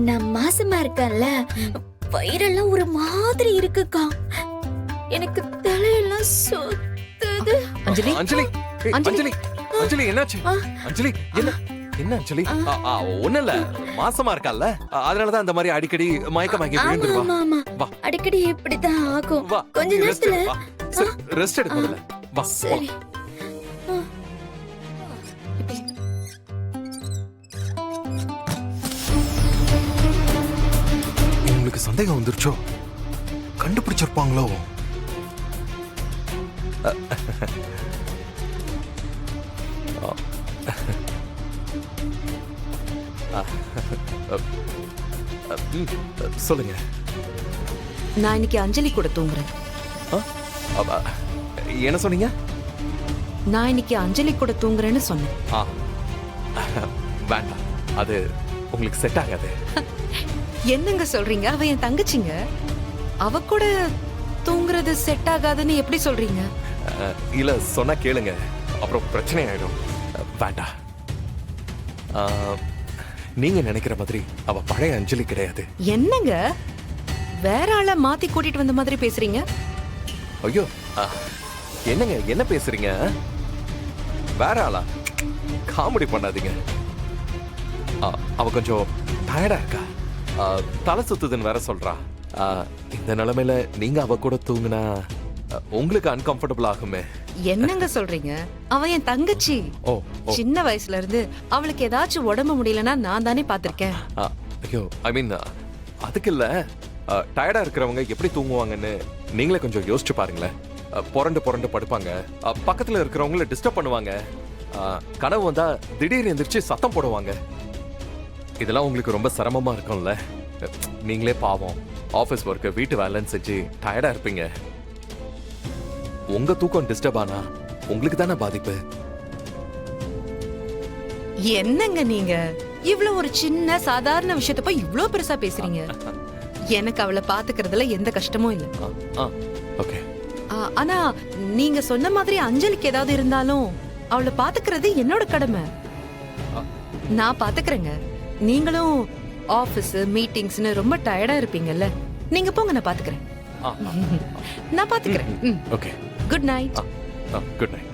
நான் மாசமா இருக்கேன்ல, வயிறெல்லாம் ஒரு மாதிரி இருக்குக்கா. எனக்கு தலையெல்லாம் சுத்துது. அஞ்சலி அஞ்சலி ஏய், அஞ்சலி. அஞ்சலி அஞ்சலி என்னாச்சு அஞ்சலி என்ன அஞ்சலி ஒண்ணு இல்ல மாசமா இருக்கால்ல அதனாலதான் அந்த மாதிரி அடிக்கடி மயக்கமாக்கி ஆமா விழுந்துருவா ஆமா ஆமா, வா. அடிக்கடி இப்படிதான் ஆகும். வா கொஞ்ச நேரத்துல ரெஸ்ட் எடு முதல்ல வா வா. சரி. உங்களுக்கு சந்தேகம் வந்துருச்சோ கண்டுபிடிச்சிருப்பாங்களோ சொல்லுங்க நான் இன்னைக்கு அஞ்சலி கூட தூங்குறேன். அப்ப, என்ன சொன்னீங்க நான் இன்னைக்கு அஞ்சலி கூட தூங்குறேன்னு சொன்னேன். ஆ, வேண்டாம் அது உங்களுக்கு செட் ஆகாது என்னங்க சொல்றீங்க? அவ என் தங்கச்சிங்க. அவ கூட தூங்குறது செட் ஆகாதுன்னு எப்படி சொல்றீங்க? இல்ல சொன்னா கேளுங்க அப்புறம் பிரச்சனை ஆயிடும் வேண்டாம் நீங்க நினைக்கிற மாதிரி அவ பழைய அஞ்சலி கிடையாது. என்னங்க வேற ஆள மாத்தி கூட்டிட்டு வந்த மாதிரி பேசுறீங்க? ஐயோ என்னங்க என்ன பேசுறீங்க வேற ஆளா காமெடி பண்ணாதீங்க அவ கொஞ்சம் டயர்டா இருக்கா தலை சுத்துதுன்னு வேற சொல்றா இந்த நிலைமையில நீங்க அவ கூட தூங்குனா உங்களுக்கு அன்கம்ஃபர்டபுள் ஆகுமே. என்னங்க சொல்றீங்க? அவ என் தங்கச்சி. ஓ சின்ன வயசுல இருந்து அவளுக்கு ஏதாச்சும் உடம்பு முடியலன்னா நான் தானே பாத்திருக்கேன். ஐயோ ஐ மீன் அதுக்கு இல்ல டயர்டா இருக்கிறவங்க எப்படி தூங்குவாங்கன்னு நீங்களே கொஞ்சம் யோசிச்சு பாருங்களேன். புரண்டு புரண்டு படுப்பாங்க, பக்கத்துல இருக்கிறவங்கள டிஸ்டர்ப் பண்ணுவாங்க, கனவு வந்தா திடீர்னு எந்திரிச்சு சத்தம் போடுவாங்க. இதெல்லாம் உங்களுக்கு ரொம்ப சிரமமா இருக்கும்ல. நீங்களே பாவம் ஆபீஸ் ஒர்க் வீட்டு வேலைன்னு செஞ்சு டயர்டா இருப்பீங்க. உங்க தூக்கம் டிஸ்டர்ப் ஆனா உங்களுக்கு தானே பாதிப்பு. என்னங்க நீங்க இவ்வளவு ஒரு சின்ன சாதாரண விஷயத்த போய் இவ்ளோ பெருசா பேசுறீங்க? எனக்கு அவளை பாத்துக்கிறதுல எந்த கஷ்டமும் இல்ல. ஓகே ஆனா நீங்க சொன்ன மாதிரி அஞ்சலிக்கு ஏதாவது இருந்தாலும் அவளை பாத்துக்கிறது என்னோட கடமை. நான் பாத்துக்கிறேங்க. நீங்களும் ஆபீஸ் மீட்டிங்ஸ்னு ரொம்ப டயர்டா இருப்பீங்கல்ல, நீங்க போங்க, நான் பாத்துக்கிறேன். நான் பாத்துக்கிறேன். Okay good night. Good night.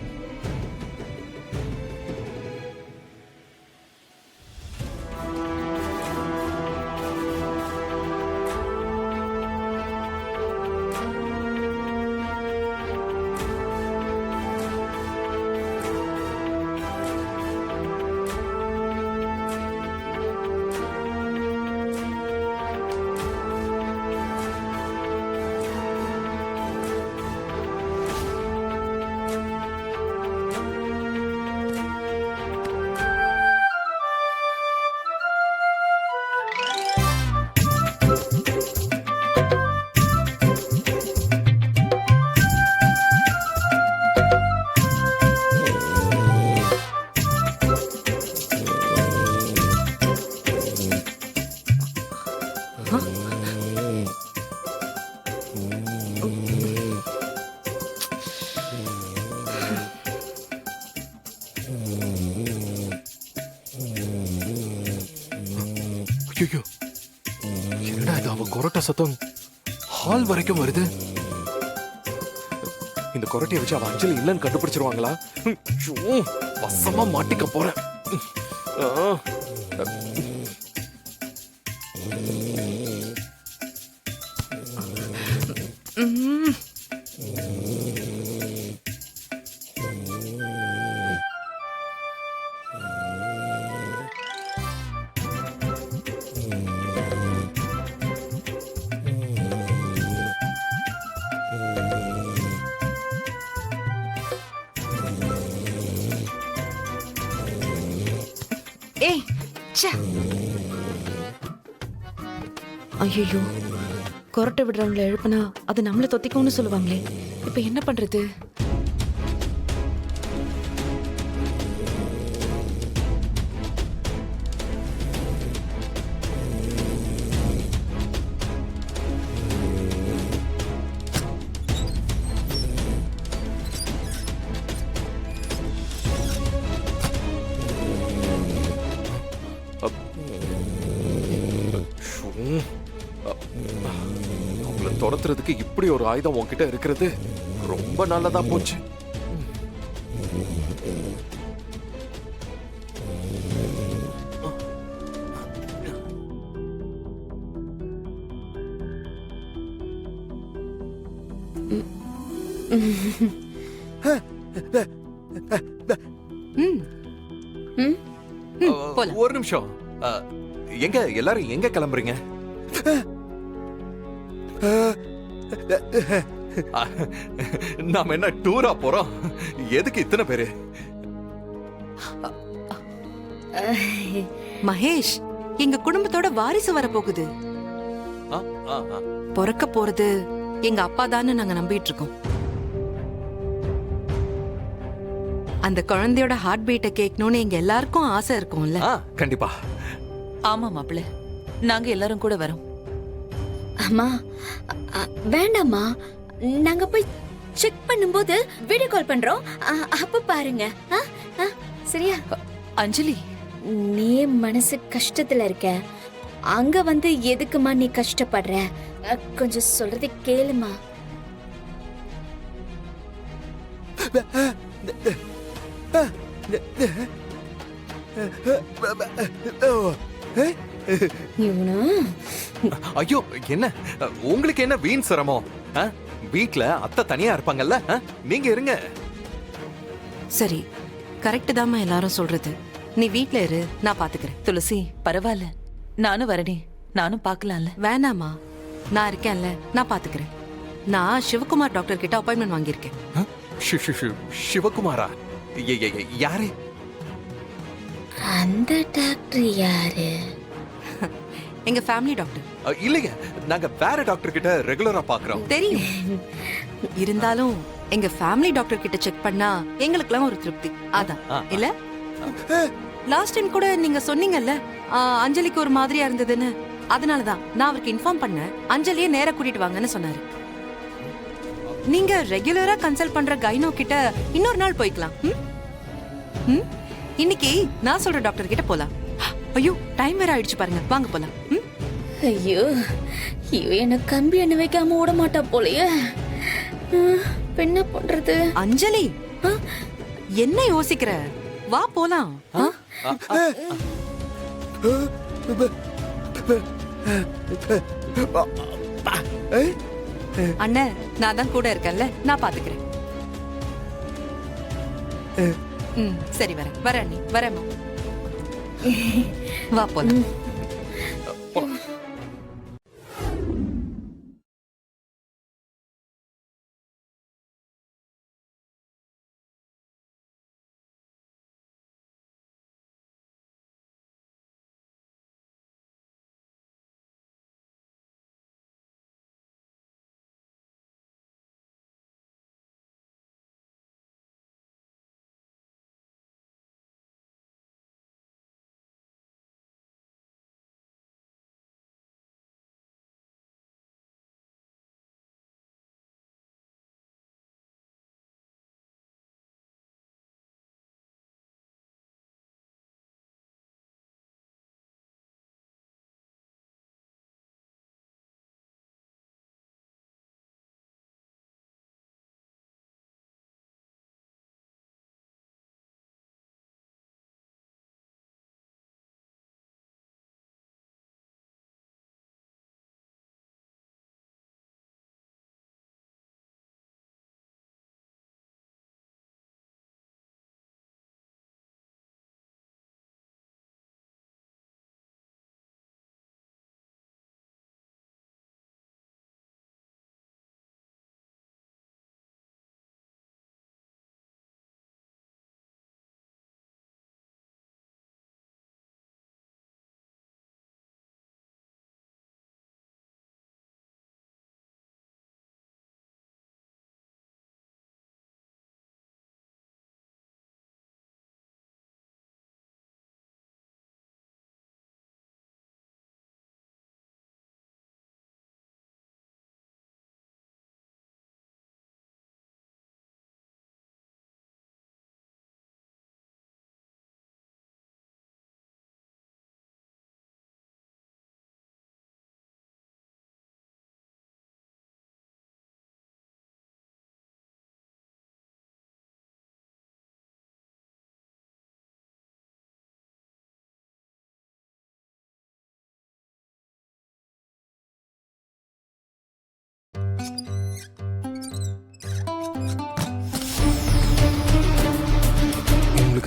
ஐயோ என்னடா இது அவ கொரட்ட சத்தம் ஹால் வரைக்கும் வருது. இந்த கொரட்டையை வச்சு அவ அஞ்சலி இல்லைன்னு கண்டுபிடிச்சிருவாங்களா? வசமா மாட்டிக்க போறேன். ஏய் ச்சே, ஐயோ, கொரட்டை விடுறவங்கள எழுப்புனா அது நம்மள தொத்திக்கும்னு சொல்லுவாங்களே, இப்ப என்ன பண்றது? ம். அவங்கள துரத்துறதுக்கு இப்படி ஒரு ஆயுதம் உன்கிட்ட இருக்கிறது ரொம்ப நல்லதா போச்சு. ம் ம்? போலாம். ஒரு நிமிஷம். எங்க எல்லாரும் எங்க கிளம்புறீங்க? நாம என்ன டூரா போறோம்? எதுக்கு இத்தனை பேரு? மகேஷ், எங்க குடும்பத்தோட வாரிசு வரப்போகுது. ஆ, ஆ, ஆ. பிறக்க போறது எங்க அப்பா தான்னு நாங்க நம்பிட்டு இருக்கோம். அந்த குழந்தையோட ஹார்ட் பீட்டை கேட்கணும்னு எங்க எல்லாருக்கும் ஆசை இருக்கும்ல. ஆ, கண்டிப்பா. ஆமா மாப்பிள்ள, நாங்க எல்லாரும் கூட வரோம். அம்மா வேண்டாம்மா, நாங்க போய் செக் பண்ணும்போது வீடியோ கால் பண்றோம். அப்ப பாருங்க. ஆ, ஆ, சரியா? அஞ்சலி, நீ மனசு கஷ்டத்துல இருக்க, அங்க வந்து எதுக்குமா நீ கஷ்டப்படுற? கொஞ்சம் சொல்றதை கேளுமா. இவனு ஐயோ, என்ன உங்களுக்கு என்ன வீண் சிரமம்? வீட்ல அத்தை தனியா இருப்பாங்கல்ல, நீங்க இருங்க. சரி, கரெக்ட் தாம்மா எல்லாரும் சொல்றது. நீ வீட்ல இரு, நான் பாத்துக்கிறேன். துளசி பரவாயில்ல, நானும் வரனே, நானும் பார்க்கலாம்ல. வேணாமா, நான் இருக்கேன்ல, நான் பாத்துக்கிறேன். நான் சிவகுமார் டாக்டர் கிட்ட அப்பாயின்மெண்ட் வாங்கியிருக்கேன். சிவகுமாரா? யாரு? அந்த டாக்டர் யாரு? எங்க ஃபேமிலி டாக்டர். இல்லைங்க, நாங்க வேற டாக்டர் கிட்ட ரெகுலரா பாக்குறோம். தெரியும், இருந்தாலும் எங்க ஃபேமிலி டாக்டர் கிட்ட செக் பண்ணா எங்களுக்குலாம் ஒரு திருப்தி. அதான் இல்ல? லாஸ்ட் டைம் கூட நீங்க சொன்னீங்கல்ல, அஞ்சலிக்கு ஒரு மாதிரியா இருந்ததுன்னு. அதனாலதான் நான் அவருக்கு இன்ஃபார்ம் பண்ணேன். அஞ்சலியே நேரா கூட்டிட்டு வாங்கன்னு சொன்னாரு. நீங்க ரெகுலரா கன்சல்ட் பண்ற கைனோ கிட்ட இன்னொரு நாள் போய்க்கலாம். ம்? இன்னைக்கு நான் சொல்ற டாக்டர் கிட்ட போலாம். ஐயோ, டைம் வேற ஆயிடுச்சு பாருங்க, வாங்க போலாம். ஐயோ, இவ என்ன கம்பி எண்ணெய் வைக்காம விட மாட்டா போலயே. என்ன பண்றது? அஞ்சலி, என்ன யோசிக்கிற? வா போலாம். அண்ணன், நான் தான் கூட இருக்கேன்ல, நான் பாத்துக்கிறேன். சரி, வரேன் அண்ணி, வரேம்மா. வா போலாம்.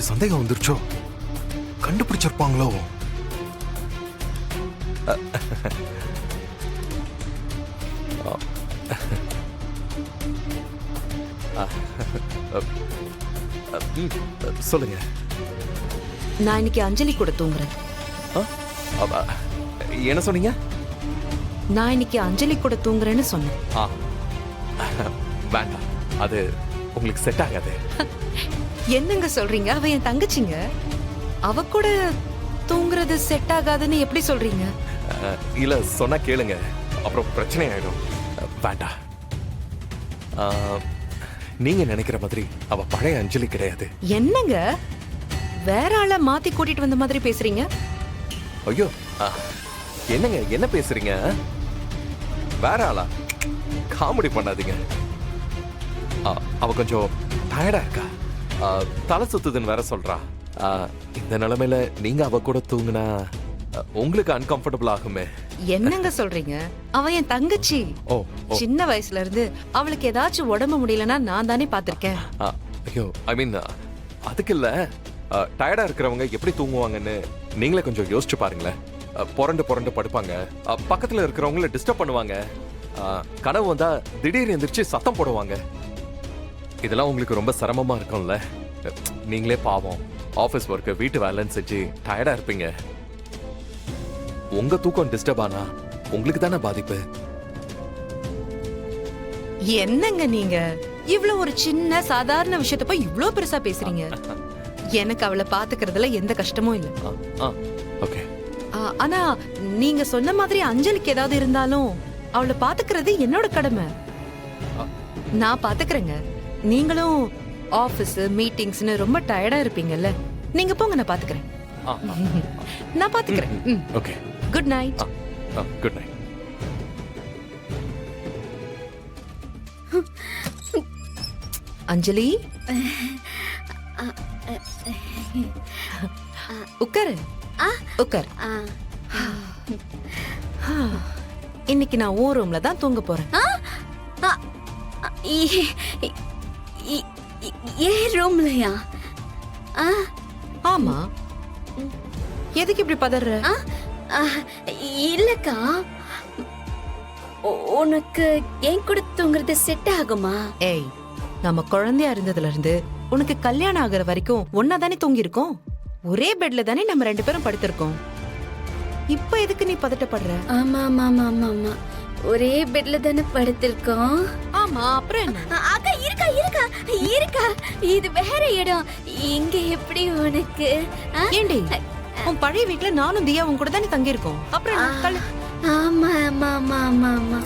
சந்தேகம் வந்துருச்சோ? கண்டுபிடிச்சிருப்பாங்களோ? சொல்லுங்க. நான் இன்னைக்கு அஞ்சலி கூட தூங்குறேன். என்ன சொன்னீங்க? நான் இன்னைக்கு அஞ்சலி கூட தூங்குறேன்னு சொன்னேன். வேண்டாம், அது உங்களுக்கு செட் ஆகாது. என்னங்க சொல்றீங்க? அவ என் தங்கச்சிங்க. அவ கூட தூங்குறது செட் ஆகாதுன்னு எப்படி சொல்றீங்க? இல்ல, சொன்னா கேளுங்க, அப்புறம் பிரச்சனை ஆயிடும். வேண்டாம். நீங்க நினைக்கிற மாதிரி அவ பழைய அஞ்சலி கிடையாது. என்னங்க வேற ஆள மாத்தி கூட்டிட்டு வந்த மாதிரி பேசுறீங்க? ஐயோ, என்னங்க என்ன பேசுறீங்க? வேற ஆளா? காமெடி பண்ணாதீங்க. அவ கொஞ்சம் டயர்டா இருக்கா, தலை சுத்துதுன்னு வேற சொல்றா. இந்த நிலைமையில நீங்க அவ கூட தூங்குனா உங்களுக்கு அன்கம்ஃபர்டபுள் ஆகுமே. என்னங்க சொல்றீங்க? அவ என் தங்கச்சி. ஓ, சின்ன வயசுல இருந்து அவளுக்கு ஏதாச்சும் உடம்பு முடியலன்னா நான் தானே பாத்திருக்கேன். ஐயோ, ஐ மீன் அதுக்கு இல்ல. டயர்டா இருக்கிறவங்க எப்படி தூங்குவாங்கன்னு நீங்களே கொஞ்சம் யோசிச்சு பாருங்களேன். புரண்டு புரண்டு படுப்பாங்க, பக்கத்துல இருக்கிறவங்கள டிஸ்டர்ப் பண்ணுவாங்க, கனவு வந்தா திடீர்னு எந்திரிச்சு சத்தம் போடுவாங்க. இதெல்லாம் உங்களுக்கு ரொம்ப சிரமமா இருக்கும்ல. நீங்களே பாவம், ஆபீஸ் ஒர்க், வீட்டு வேலைன்னு செஞ்சு டயர்டா இருப்பீங்க. உங்க தூக்கம் டிஸ்டர்ப் ஆனா உங்களுக்கு தானே பாதிப்பு. என்னங்க நீங்க இவ்வளவு ஒரு சின்ன சாதாரண விஷயத்த போய் இவ்ளோ பெருசா பேசுறீங்க? எனக்கு அவளை பாத்துக்கிறதுல எந்த கஷ்டமும் இல்ல. ஓகே. ஆனா நீங்க சொன்ன மாதிரி அஞ்சலிக்கு ஏதாவது இருந்தாலும் அவளை பாத்துக்கிறது என்னோட கடமை. நான் பாத்துக்கிறேங்க. நீங்களும் ஆபீஸ் மீட்டிங்ஸ்னு ரொம்ப டயர்டா இருப்பீங்கல்ல, நீங்க போங்க, நான் பாத்துக்கிறேன். நான் பாத்துக்கிறேன். Okay, good night. Good night. Anjali, உட்காரு உட்காரு. இன்னைக்கு நான் ஓ ரூம்ல தான் தூங்க போறேன். ஏன் ரூம்லயா? ஆமா, எதுக்கு இப்படி பதற? இல்லக்கா, உனக்கு என் கூட தூங்குறது செட் ஆகுமா? ஏய், நம்ம குழந்தையா இருந்ததுல இருந்து உனக்கு கல்யாணம் ஆகுற வரைக்கும் ஒன்னா தானே தூங்கி இருக்கோம். ஒரே பெட்ல தானே நம்ம 2 பேரும் படுத்திருக்கோம். இப்ப எதுக்கு நீ பதட்டப்படுற? ஆமா ஆமா ஆமா ஆமா, ஒரே பெட்ல தானே படுத்திருக்கோம். ஆமா, அப்புறம் என்ன? அக்கா, இருக்கா இருக்கா இருக்கா, இது வேற இடம். இங்க எப்படி உனக்கு? ஏண்டி, உன் பழைய வீட்ல நானும் தியா உன் கூட தானே தங்கி இருக்கோம். அப்புறம் என்ன? தள்ளு. ஆமா ஆமா ஆமா ஆமா ஆமா.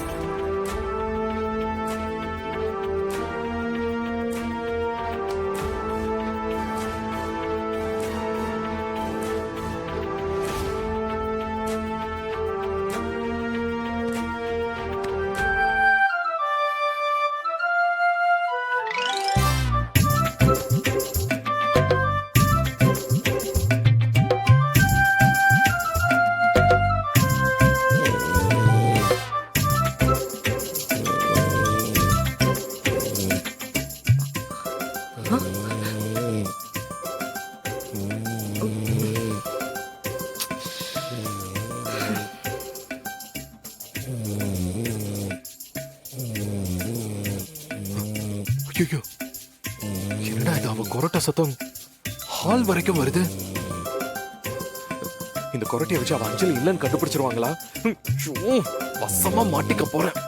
ஐயோ, என்னடா இது? அவ கொரட்ட சத்தம் ஹால் வரைக்கும் வருது. இந்த கொரட்டையை வச்சு அவ அஞ்சலி இல்லைன்னு கண்டுபிடிச்சிருவாங்களா? வசமா மாட்டிக்க போறேன்.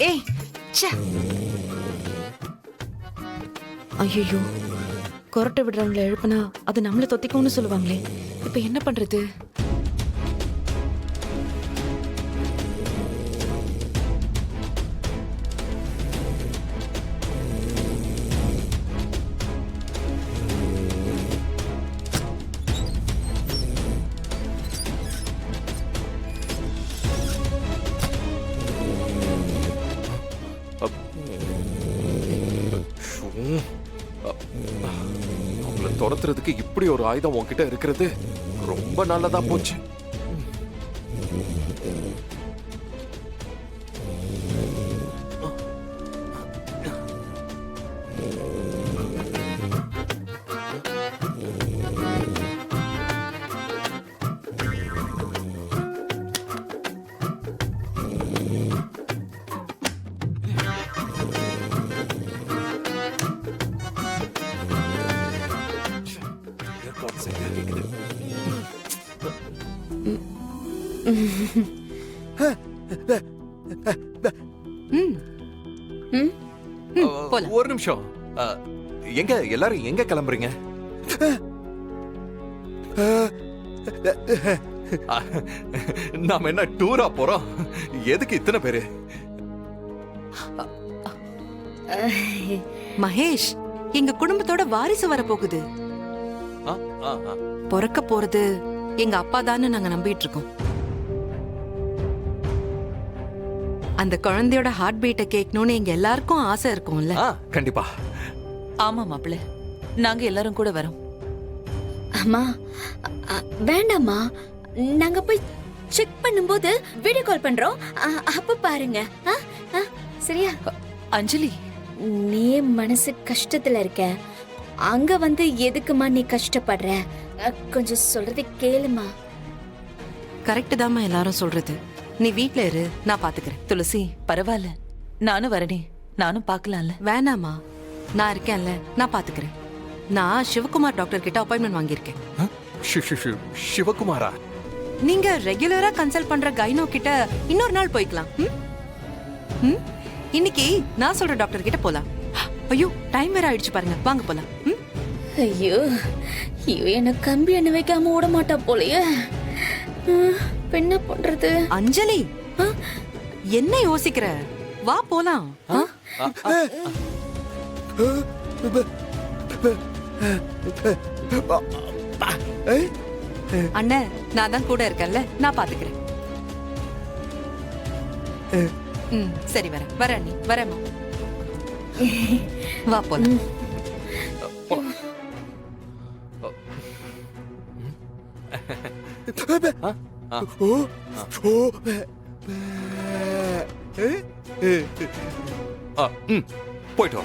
ஏய், ச்சே. ஐயோ, கொரட்டை விடுறவங்களை எழுப்புனா அது நம்மள தொத்திக்கும்னு சொல்லுவாங்களே. இப்ப என்ன பண்றது? துரத்துறதுக்கு இப்படி ஒரு ஆயுதம் உன்கிட்ட இருக்கிறது ரொம்ப நல்லதா போச்சு. ம். ம், போலாம். ஒரு நிமிஷம். எங்க எல்லாரும் எங்க கிளம்புறீங்க? நாம என்ன டூரா போறோம்? எதுக்கு இத்தனை பேரு? மகேஷ், எங்க குடும்பத்தோட வாரிசு வர போகுது. ஆ, ஆ, ஆ. பிறக்க போறது எங்க அப்பா தான்னு நாங்க நம்பிட்டு இருக்கோம். அந்த குழந்தையோட ஹார்ட் பீட்டை கேட்கணும்னு எங்க எல்லாருக்கும் ஆசை இருக்கும்ல. ஆ, கண்டிப்பா. ஆமா மாப்பிள்ள, நாங்க எல்லாரும் கூட வரோம். அம்மா வேண்டாம்மா, நாங்க போய் செக் பண்ணும்போது வீடியோ கால் பண்றோம். அப்ப பாருங்க. சரியா? அஞ்சலி, நீ மனசு கஷ்டத்துல இருக்க, அங்க வந்து எதுக்குமா நீ கஷ்டப்படுற? கொஞ்சம் சொல்றதை கேளுமா. கரெக்ட் தாம்மா எல்லாரும் சொல்றது. நீ வீட்ல இரு, நான் பாத்துக்கிறேன். துளசி பரவாயில்ல, நானும் வரனே, நானும் பார்க்கலாம்ல. வேணாமா, நான் இருக்கேன்ல, நான் பாத்துக்கிறேன். நான் சிவகுமார் டாக்டர் கிட்ட அப்பாயின்மெண்ட் வாங்கியிருக்கேன். ஆ? சிவகுமாரா? நீங்க ரெகுலரா கன்சல்ட் பண்ற கைனோ கிட்ட இன்னொரு நாள் போய்க்கலாம். ம்? ம்? இன்னைக்கு நான் சொல்ற டாக்டர் கிட்ட போலாம். ஐயோ, டைம் வேற ஆயிடுச்சு பாருங்க, வாங்க போலாம். ம்? ஐயோ, இவ என்ன கம்பி எண்ணெய் வைக்காம விட மாட்டா போலயே. இப்ப என்ன பண்றது? அஞ்சலி, என்ன யோசிக்கிற? வா போலாம். ஆ? அண்ணே, நான் தான் கூட இருக்கேன்ல, நான் பாத்துக்கிறேன். ம், சரி, வரேன் நீ வரேம்மா. வா போலாம். போயிட்டு வா.